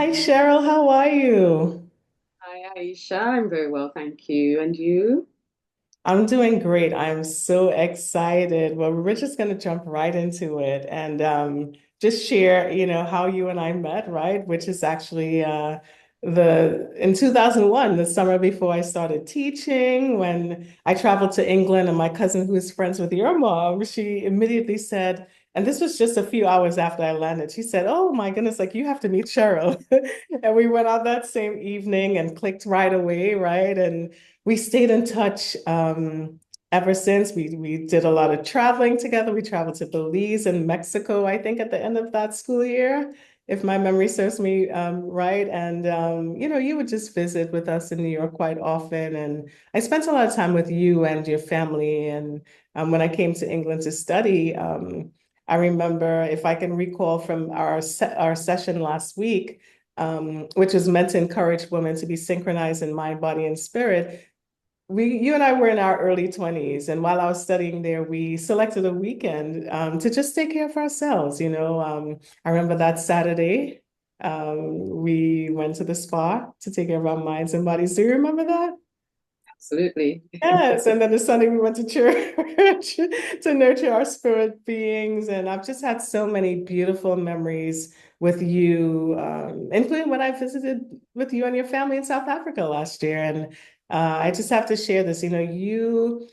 Hi, Cheryl. How are you? Hi, Aisha. I'm very well, thank you. And you? I'm doing great. I'm so excited. Well, we're just going to jump right into it and just share, how you and I met, right? Which is actually the in 2001, the summer before I started teaching, when I traveled to England, and my cousin, who is friends with your mom, she immediately said, and this was just a few hours after I landed, she said, "Oh my goodness, like you have to meet Cheryl." And we went out that same evening and clicked right away, right? And we stayed in touch ever since. We did a lot of traveling together. We traveled to Belize and Mexico, I think, at the end of that school year, if my memory serves me right. And you would just visit with us in New York quite often. And I spent a lot of time with you and your family. And when I came to England to study, I remember, if I can recall from our session last week, which was meant to encourage women to be synchronized in mind, body, and spirit. You and I were in our early 20s, and while I was studying there, we selected a weekend to just take care of ourselves. I remember that Saturday, we went to the spa to take care of our minds and bodies. Do you remember that? Absolutely. Yes, and then the Sunday we went to church to nurture our spirit beings, and I've just had so many beautiful memories with you, including when I visited with you and your family in South Africa last year. And I just have to share this. You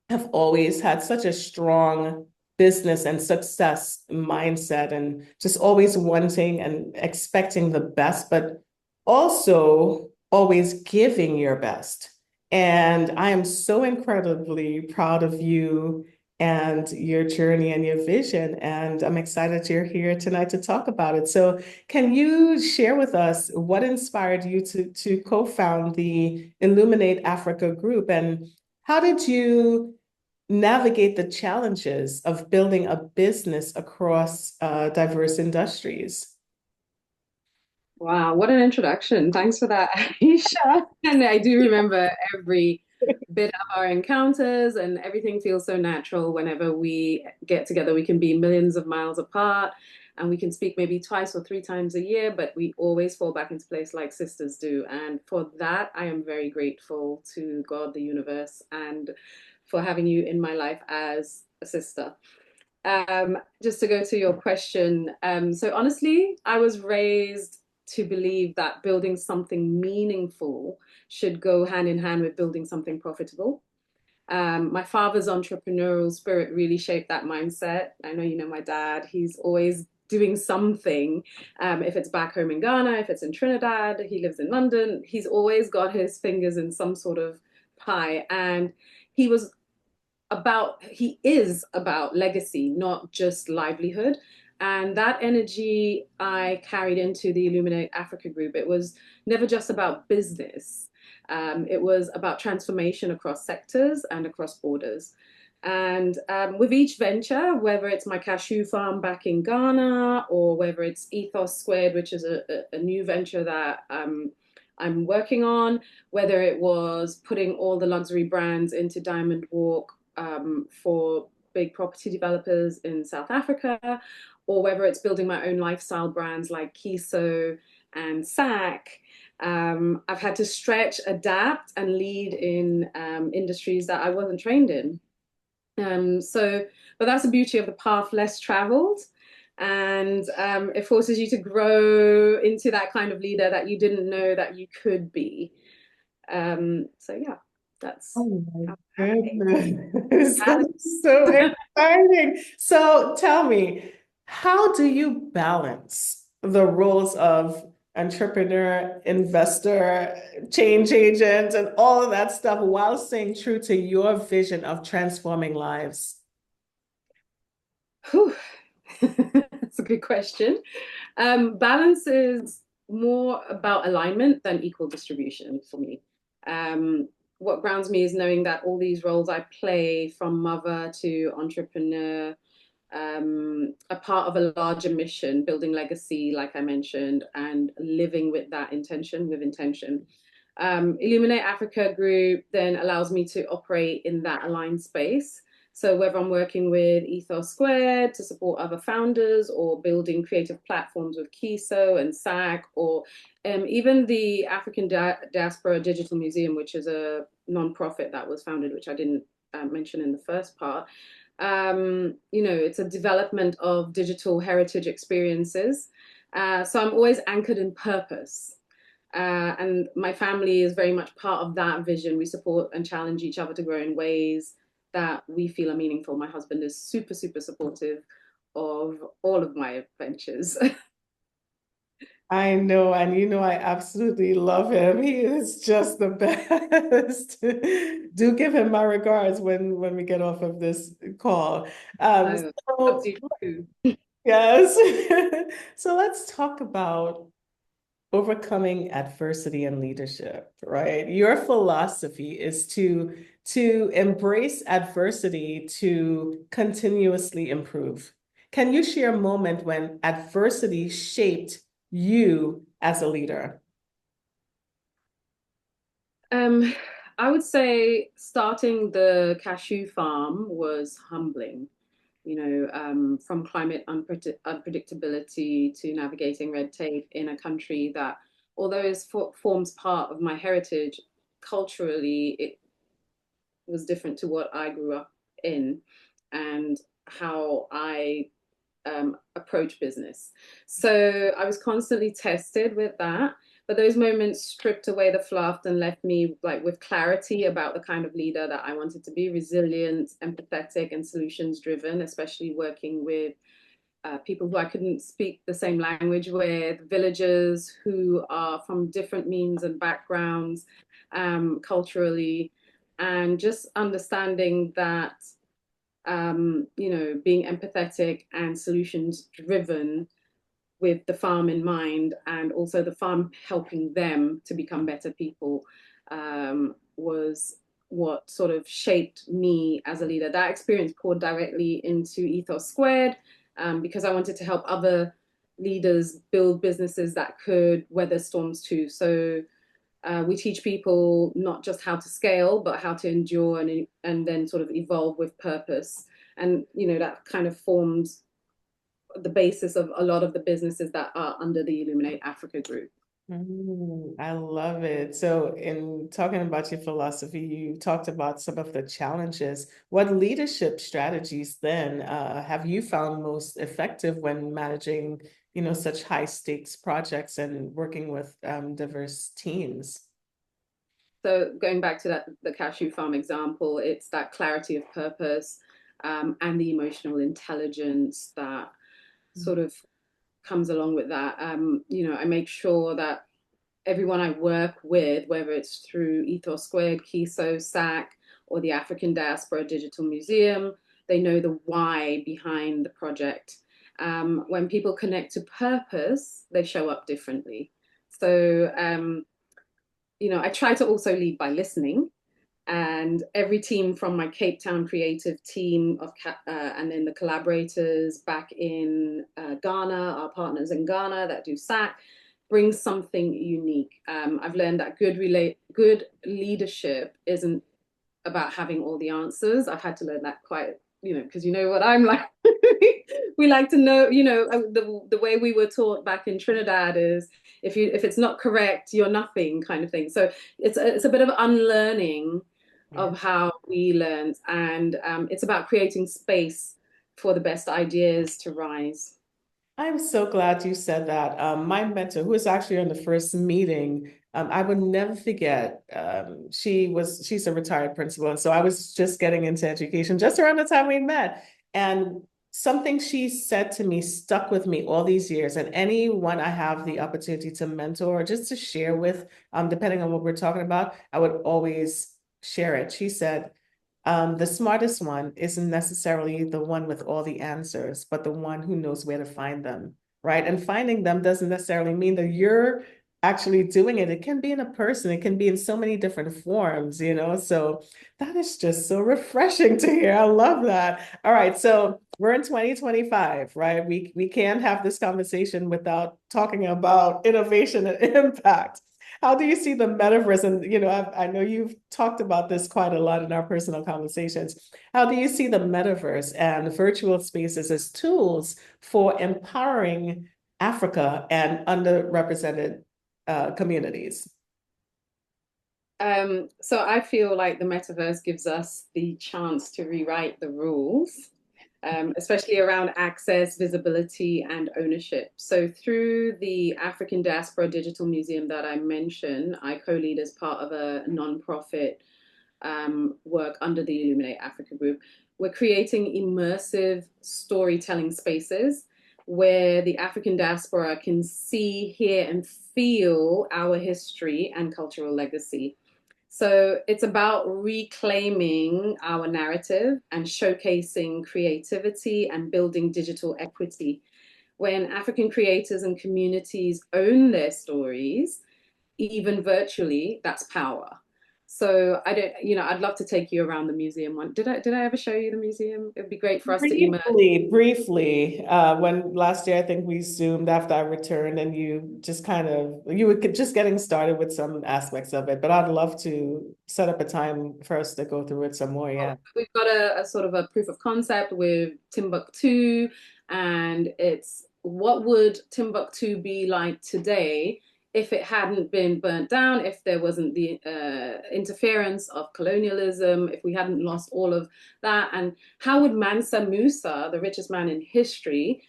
have always had such a strong business and success mindset, and just always wanting and expecting the best, but also always giving your best. And I am so incredibly proud of you and your journey and your vision. And I'm excited you're here tonight to talk about it. So, can you share with us what inspired you to co-found the Illuminate Africa group? And how did you navigate the challenges of building a business across diverse industries? Wow, what an introduction. Thanks for that, Aisha. And I do remember every bit of our encounters, and everything feels so natural whenever we get together. We can be millions of miles apart and we can speak maybe twice or three times a year, but we always fall back into place like sisters do. And for that, I am very grateful to God, the universe, and for having you in my life as a sister. Just to go to your question, so honestly, I was raised to believe that building something meaningful should go hand in hand with building something profitable. My father's entrepreneurial spirit really shaped that mindset. I know you know my dad, he's always doing something. If it's back home in Ghana, if it's in Trinidad, he lives in London, he's always got his fingers in some sort of pie. And he was he is about legacy, not just livelihood. And that energy I carried into the Illuminate Africa group. It was never just about business. It was about transformation across sectors and across borders. And with each venture, whether it's my cashew farm back in Ghana or whether it's Ethos Squared, which is a new venture that I'm working on, whether it was putting all the luxury brands into Diamond Walk for big property developers in South Africa, or whether it's building my own lifestyle brands like Kiso and Sack. I've had to stretch, adapt, and lead in industries that I wasn't trained in. But that's the beauty of the path less traveled. And it forces you to grow into that kind of leader that you didn't know that you could be. Yeah, that's Oh my how I goodness, came. that's so exciting. So tell me, how do you balance the roles of entrepreneur, investor, change agent, and all of that stuff while staying true to your vision of transforming lives? Whew. That's a good question. Balance is more about alignment than equal distribution for me. What grounds me is knowing that all these roles I play, from mother to entrepreneur, are part of a larger mission, building legacy, like I mentioned, and living with that intention, with intention. Illuminate Africa Group then allows me to operate in that aligned space. So whether I'm working with Ethos Squared to support other founders or building creative platforms with KISO and SAC, or even the African Diaspora Digital Museum, which is a nonprofit that was founded, which I didn't mention in the first part. It's a development of digital heritage experiences. So I'm always anchored in purpose. And my family is very much part of that vision. We support and challenge each other to grow in ways that we feel are meaningful. My husband is super, super supportive of all of my ventures. I know, and I absolutely love him. He is just the best. Do give him my regards when we get off of this call. I love So you too. yes. So let's talk about overcoming adversity and leadership, right? Your philosophy is to embrace adversity to continuously improve. Can you share a moment when adversity shaped you as a leader? Um, I would say starting the cashew farm was humbling. From climate unpredictability to navigating red tape in a country that, although it forms part of my heritage, culturally, it was different to what I grew up in and how I approach business. So I was constantly tested with that. But those moments stripped away the fluff and left me like with clarity about the kind of leader that I wanted to be: resilient, empathetic, and solutions driven, especially working with people who I couldn't speak the same language with, villagers who are from different means and backgrounds culturally, and just understanding that being empathetic and solutions driven with the farm in mind, and also the farm helping them to become better people, was what sort of shaped me as a leader. That experience poured directly into Ethos Squared, because I wanted to help other leaders build businesses that could weather storms too. So we teach people not just how to scale, but how to endure and then sort of evolve with purpose. And that kind of forms the basis of a lot of the businesses that are under the Illuminate Africa group. I love it. So, in talking about your philosophy, you talked about some of the challenges. What leadership strategies then have you found most effective when managing, such high stakes projects and working with diverse teams? So going back to the cashew farm example, it's that clarity of purpose, and the emotional intelligence that sort of comes along with that. I make sure that everyone I work with, whether it's through Ethos Squared, KISO, SAC, or the African Diaspora Digital Museum, they know the why behind the project. When people connect to purpose, they show up differently. So, I try to also lead by listening. And every team from my Cape Town creative team and then the collaborators back in Ghana, our partners in Ghana that do SAC, brings something unique. I've learned that good leadership isn't about having all the answers. I've had to learn that quite, because what I'm like. We like to know, the way we were taught back in Trinidad is if it's not correct, you're nothing, kind of thing. So it's a bit of unlearning Yeah. of how we learned, and it's about creating space for the best ideas to rise. I'm so glad you said that. My mentor, who was actually on the first meeting, I would never forget. She's a retired principal, and so I was just getting into education just around the time we met. And something she said to me stuck with me all these years. And anyone I have the opportunity to mentor or just to share with, depending on what we're talking about, I would always share it. She said, the smartest one isn't necessarily the one with all the answers, but the one who knows where to find them, right? And finding them doesn't necessarily mean that you're actually doing it. It can be in a person, it can be in so many different forms, So that is just so refreshing to hear. I love that. All right, so we're in 2025, right? We can't have this conversation without talking about innovation and impact. How do you see the metaverse? And I know you've talked about this quite a lot in our personal conversations. How do you see the metaverse and virtual spaces as tools for empowering Africa and underrepresented communities? So I feel like the metaverse gives us the chance to rewrite the rules, especially around access, visibility, and ownership. So through the African Diaspora Digital Museum that I mentioned, I co-lead as part of a nonprofit work under the Illuminate Africa group. We're creating immersive storytelling spaces where the African diaspora can see, hear, and feel our history and cultural legacy. So it's about reclaiming our narrative and showcasing creativity and building digital equity. When African creators and communities own their stories, even virtually, that's power. So I don't, I'd love to take you around the museum. Did I ever show you the museum? It'd be great for us to immerse. Briefly, when last year I think we zoomed after I returned, and you were just getting started with some aspects of it, but I'd love to set up a time for us to go through it some more. Yeah. We've got a sort of a proof of concept with Timbuktu, and it's what would Timbuktu be like today if it hadn't been burnt down, if there wasn't the interference of colonialism, if we hadn't lost all of that, and how would Mansa Musa, the richest man in history,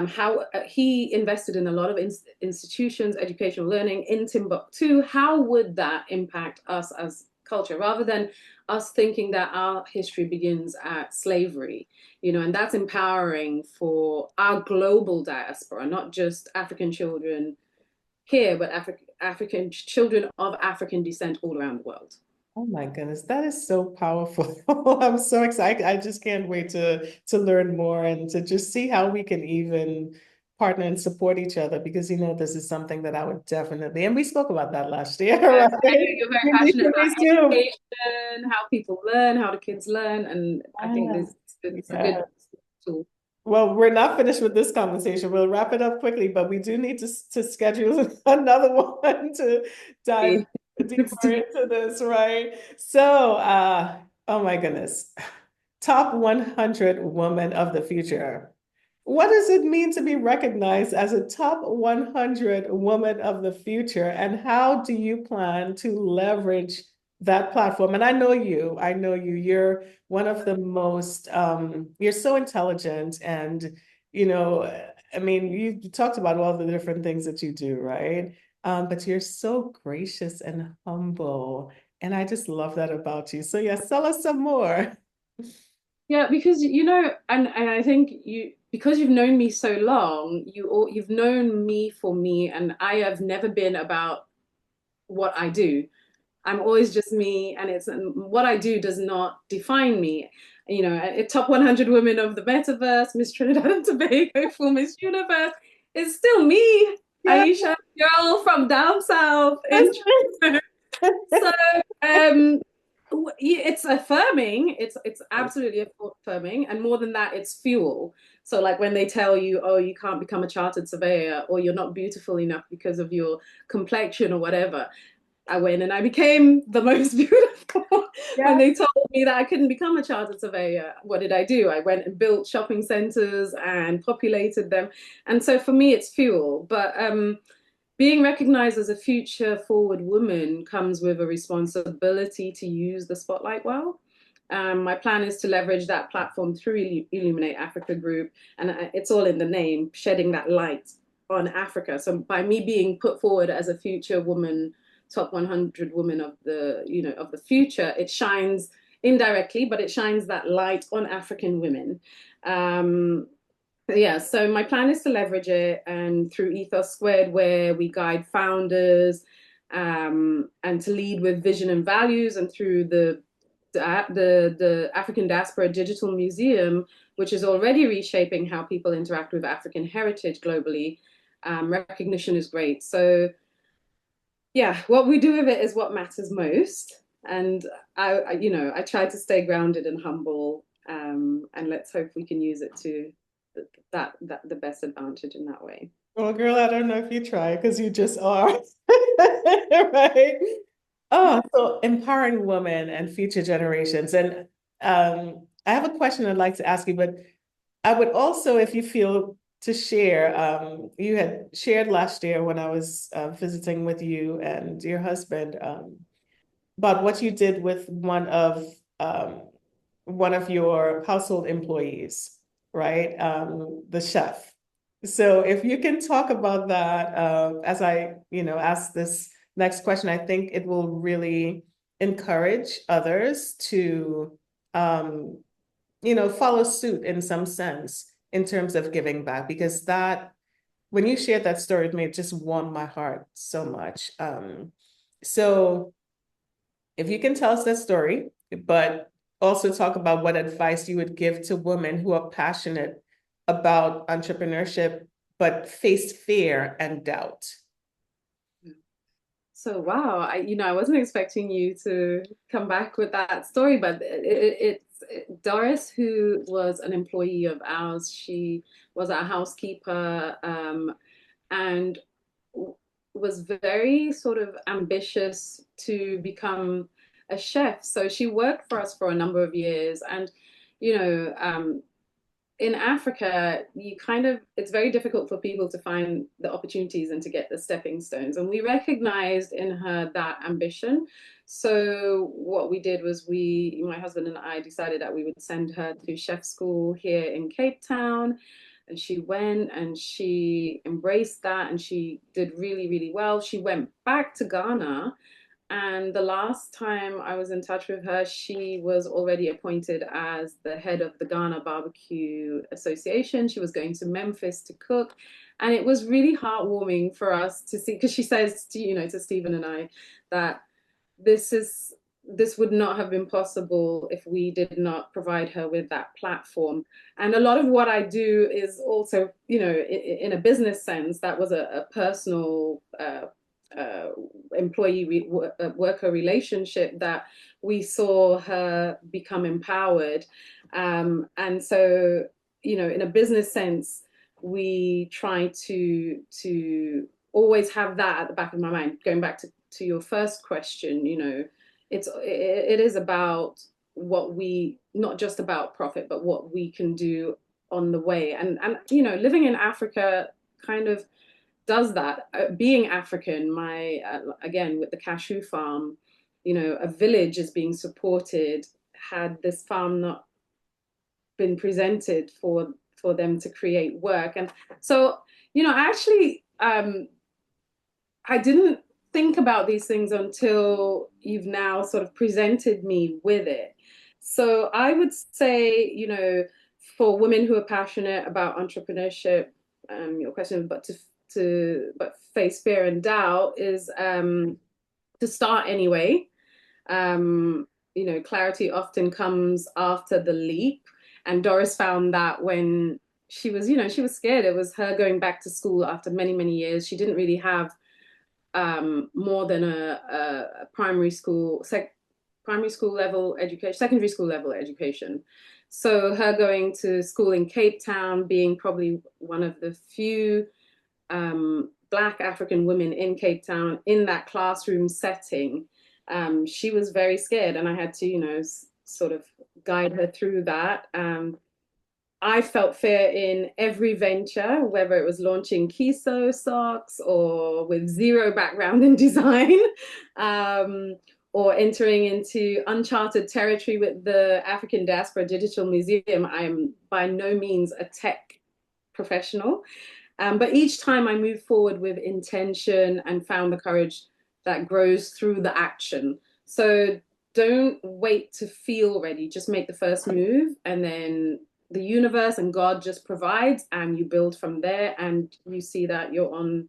how he invested in a lot of institutions, educational learning in Timbuktu, how would that impact us as culture rather than us thinking that our history begins at slavery, and that's empowering for our global diaspora, not just African children here, but African children of African descent all around the world. Oh my goodness, that is so powerful. I'm so excited. I just can't wait to learn more and to just see how we can even partner and support each other, because this is something that I would definitely, and we spoke about that last year, Yes, right? I know you're very We need passionate to about resume. education, how people learn, how the kids learn, and I think Ah, this it's a good yeah. tool. Well, we're not finished with this conversation. We'll wrap it up quickly, but we do need to schedule another one to dive deeper into this, right? So, oh my goodness. Top 100 women of the future. What does it mean to be recognized as a top 100 woman of the future? And how do you plan to leverage that platform? And I know you, you're one of the most, you're so intelligent. And, I mean, you talked about all the different things that you do, right? But you're so gracious and humble. And I just love that about you. So, yeah, tell us some more. Yeah, because and I think because you've known me so long, you've known me for me, and I have never been about what I do. I'm always just me, and it's what I do does not define me. A top 100 women of the metaverse, Miss Trinidad and Tobago for Miss Universe, is still me, Yeah, Aisha, girl from down south that's in so um, it's affirming. It's absolutely affirming, and more than that, it's fuel. So like when they tell you, oh, you can't become a chartered surveyor, or you're not beautiful enough because of your complexion or whatever. I went and I became the most beautiful. When yeah. they told me that I couldn't become a chartered surveyor, what did I do? I went and built shopping centers and populated them. And so for me, it's fuel. But being recognized as a future forward woman comes with a responsibility to use the spotlight well. My plan is to leverage that platform through Illuminate Africa Group, and it's all in the name, shedding that light on Africa. So by me being put forward as a future woman, top 100 women of the future, it shines indirectly, but it shines that light on African women. Um, yeah, so my plan is to leverage it and through Ethos Squared, where we guide founders and to lead with vision and values, and through the African Diaspora Digital Museum, which is already reshaping how people interact with African heritage globally. Recognition is great. So yeah, what we do with it is what matters most. And I try to stay grounded and humble, and let's hope we can use it to that the best advantage in that way. Well, girl, I don't know if you try because you just are. Right. Oh, so empowering women and future generations. And I have a question I'd like to ask you, but I would also, if you feel to share, you had shared last year when I was visiting with you and your husband about what you did with one of your household employees, right? The chef. So if you can talk about that as I, ask this next question, I think it will really encourage others to, um, follow suit in some sense in terms of giving back, because that, when you shared that story with me, it just warmed my heart so much. So if you can tell us that story, but also talk about what advice you would give to women who are passionate about entrepreneurship, but face fear and doubt. So wow, I wasn't expecting you to come back with that story, but Doris, who was an employee of ours. She was our housekeeper, and was very sort of ambitious to become a chef. So she worked for us for a number of years, and you know, in Africa, it's very difficult for people to find the opportunities and to get the stepping stones. And we recognized in her that ambition. So what we did was my husband and I decided that we would send her to chef school here in Cape Town. And she went and she embraced that and she did really, really well. She went back to Ghana, and the last time I was in touch with her, she was already appointed as the head of the Ghana Barbecue Association. She was going to Memphis to cook. And it was really heartwarming for us to see, because she says to Stephen and I that this is this would not have been possible if we did not provide her with that platform. And a lot of what I do is also, in a business sense, that was a personal uh, employee worker relationship that we saw her become empowered. And so, in a business sense, we try to always have that at the back of my mind. Going back to your first question, it is about what we, not just about profit, but what we can do on the way. And living in Africa kind of does that. Being African, my again with the cashew farm, a village is being supported. Had this farm not been presented for them to create work, and so actually, I didn't think about these things until you've now sort of presented me with it. So I would say, for women who are passionate about entrepreneurship, your question, but face fear and doubt is to start anyway. Clarity often comes after the leap. And Doris found that when she was scared. It was her going back to school after many, many years. She didn't really have more than a primary school level education, secondary school level education. So her going to school in Cape Town, being probably one of the few Black African women in Cape Town in that classroom setting, she was very scared, and I had to, sort of guide her through that. I felt fear in every venture, whether it was launching Kiso socks or with zero background in design, um, or entering into uncharted territory with the African Diaspora Digital Museum. I am by no means a tech professional, but each time I moved forward with intention and found the courage that grows through the action. So don't wait to feel ready, just make the first move, and then the universe and God just provides, and you build from there, and you see that you're on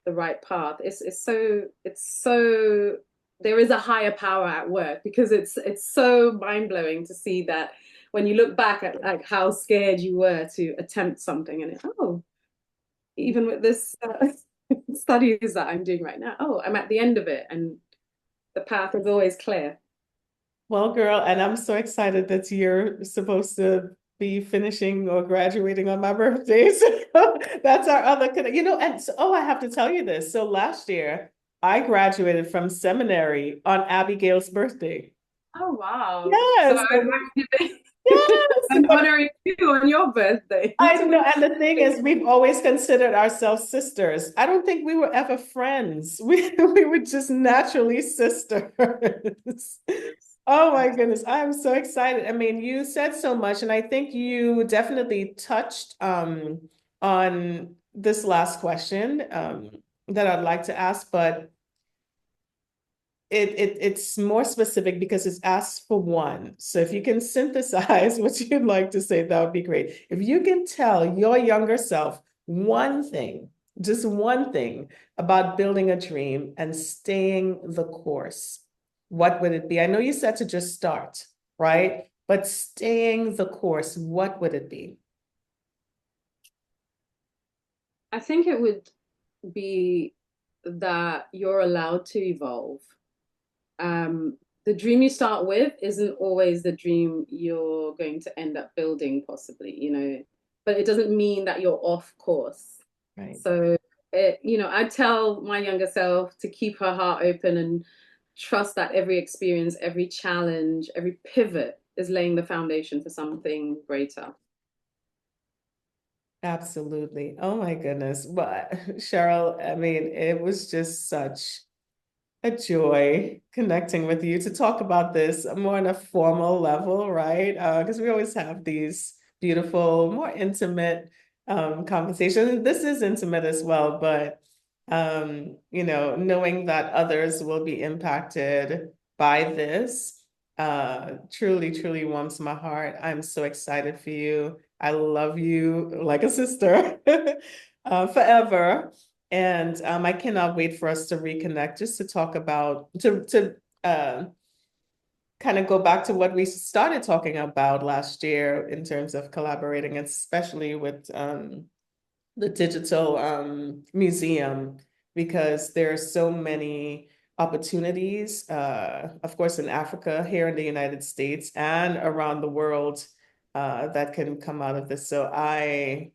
the right path. It's so there is a higher power at work, because it's so mind-blowing to see that when you look back at like how scared you were to attempt something, and even with this studies that I'm doing right now, I'm at the end of it, and the path is always clear. Well, girl, and I'm so excited that you're supposed to be finishing or graduating on my birthday. So that's our other, and so, I have to tell you this. So last year, I graduated from seminary on Abigail's birthday. Oh, wow. So Yes, I'm giving, yes. I'm honoring you on your birthday. I know. And the thing is, we've always considered ourselves sisters. I don't think we were ever friends. We were just naturally sisters. Oh my goodness. I'm so excited. I mean, you said so much, and I think you definitely touched on this last question that I'd like to ask, but it's more specific because it's asked for one. So if you can synthesize what you'd like to say, that would be great. If you can tell your younger self one thing, just one thing about building a dream and staying the course, what would it be? I know you said to just start, right? But staying the course, what would it be? I think it would be that you're allowed to evolve. The dream you start with isn't always the dream you're going to end up building, possibly, but it doesn't mean that you're off course. Right. So, I tell my younger self to keep her heart open and trust that every experience, every challenge, every pivot is laying the foundation for something greater. Absolutely. Oh my goodness. But Cheryl, I mean, it was just such a joy connecting with you to talk about this more on a formal level, right? Because we always have these beautiful, more intimate conversations. This is intimate as well, but knowing that others will be impacted by this truly, truly warms my heart. I'm so excited for you. I love you like a sister forever. And I cannot wait for us to reconnect just to talk about to kind of go back to what we started talking about last year in terms of collaborating, especially with the digital museum, because there are so many opportunities, of course, in Africa, here in the United States, and around the world that can come out of this. So I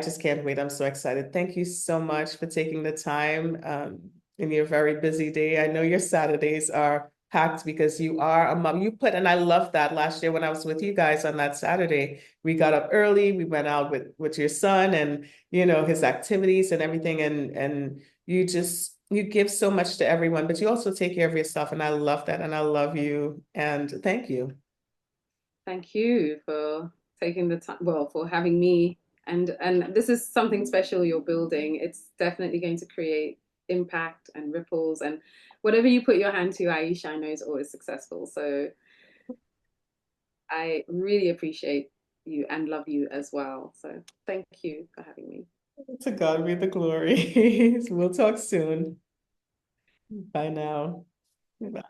just can't wait. I'm so excited. Thank you so much for taking the time in your very busy day. I know your Saturdays are packed because you are a mom. And I love that last year when I was with you guys on that Saturday. We got up early, we went out with your son and his activities and everything. And you give so much to everyone, but you also take care of yourself. And I love that. And I love you. And thank you. Thank you for taking the time, well, for having me. And this is something special you're building. It's definitely going to create impact and ripples. And whatever you put your hand to, Aisha, I know is always successful. So I really appreciate you and love you as well. So thank you for having me. To God be the glory. We'll talk soon. Bye now. Bye.